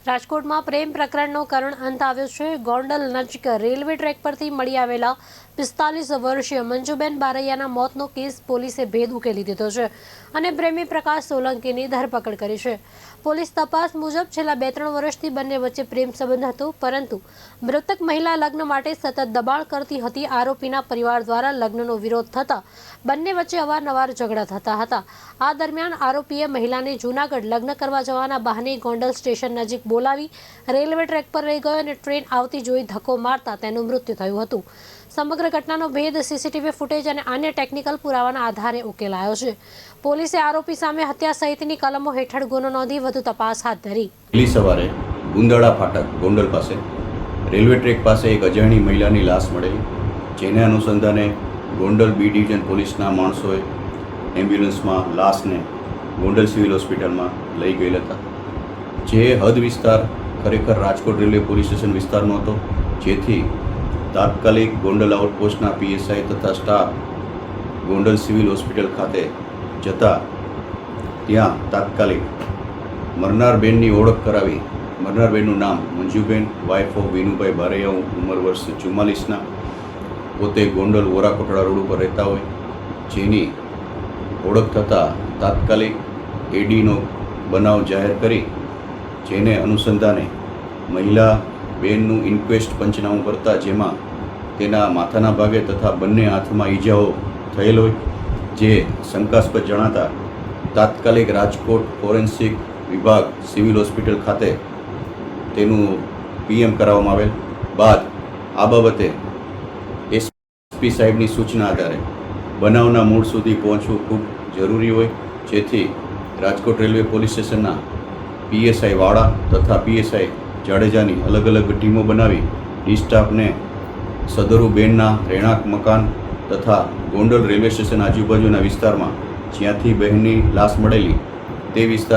રાજકોટમાં પ્રેમ પ્રકરણનો કરુણ અંત આવ્યો છે। ગોંડલ નજીક રેલવે ટ્રેક પરથી મળી આવેલા 45 વર્ષીય મંજુબેન બારૈયાના મોતનો કેસ પોલીસે ભેદ ઉકેલી દીધો છે અને પ્રેમી પ્રકાશ સોલંકીની ધરપકડ કરી છે। પોલીસ તપાસ મુજબ છેલ્લા 2-3 વર્ષથી બંને વચ્ચે પ્રેમ સંબંધ હતો, પરંતુ મૃતક મહિલા લગ્ન માટે સતત દબાણ કરતી હતી। આરોપીના પરિવાર દ્વારા લગ્નનો વિરોધ થતા બંને વચ્ચે અવારનવાર ઝઘડા થતા હતા। આ દરમિયાન આરોપીએ મહિલાને જૂનાગઢ લગ્ન કરવા જવાના બહાને ગોંડલ સ્ટેશન નજીક બોલાવી રેલવે ટ્રેક પર લઈ ગયો અને ટ્રેન આવતી જોઈ ધક્કો મારતા તેનું મૃત્યુ થયું હતું। સમગ્ર ઘટનાનો ભેદ સીસીટીવી ફૂટેજ અને અન્ય ટેકનિકલ પુરાવાના આધારે ઉકેલાયો છે। પોલીસે આરોપી સામે હત્યા સહિતની કલમો હેઠળ ગુનો નોંધી વધુ તપાસ હાથ ધરી। વહેલી સવારે ગુંદાળા ફાટક ગોંડલ પાસે રેલવે ટ્રેક પાસે એક અજાણી મહિલાની લાશ મળેલી, જેને અનુસંધાને ગોંડલ બી ડિવિઝન પોલીસના માણસોએ એમ્બ્યુલન્સમાં લાશને ગોંડલ સિવિલ હોસ્પિટલમાં લઈ ગયેલા હતા। જે હદ વિસ્તાર ખરેખર રાજકોટ રેલવે પોલીસ સ્ટેશન વિસ્તારનો હતો, જેથી તાત્કાલિક ગોંડલ આઉટપોસ્ટના પીએસઆઈ તથા સ્ટાફ ગોંડલ સિવિલ હોસ્પિટલ ખાતે જતા ત્યાં તાત્કાલિક મરનારબેનની ઓળખ કરાવી। મરનારબેનનું નામ મંજુબેન, વાઇફ ઓફ વિનુભાઈ બારૈયા, ઉંમર વર્ષ 44ના, પોતે ગોંડલ વોરાકોટડા રોડ ઉપર રહેતા હોય, જેની ઓળખ થતાં તાત્કાલિક એડીનો બનાવ જાહેર કરી, જેને અનુસંધાને મહિલા બેનનું ઇન્ક્વેસ્ટ પંચનામું કરતા જેમાં તેના માથાના ભાગે તથા બંને હાથમાં ઈજાઓ થયેલ હોય, જે શંકાસ્પદ જણાતા તાત્કાલિક રાજકોટ ફોરેન્સિક વિભાગ સિવિલ હોસ્પિટલ ખાતે તેનું પીએમ કરાવવામાં આવેલ બાદ આ બાબતે એસપી સાહેબની સૂચના આધારે બનાવના મૂળ સુધી પહોંચવું ખૂબ જરૂરી હોય, જેથી રાજકોટ રેલવે પોલીસ સ્ટેશનના પીએસઆઈ વાળા તથા પીએસઆઈ જાડેજાની અલગ અલગ ટીમો બનાવી ડિસ્ટાફને સદરુ બેનના રહેણાંક મકાન તથા ગોંડલ રેલવે સ્ટેશન આજુબાજુના વિસ્તારમાં જ્યાંથી બહેનની લાશ મળેલી તે વિસ્તારમાં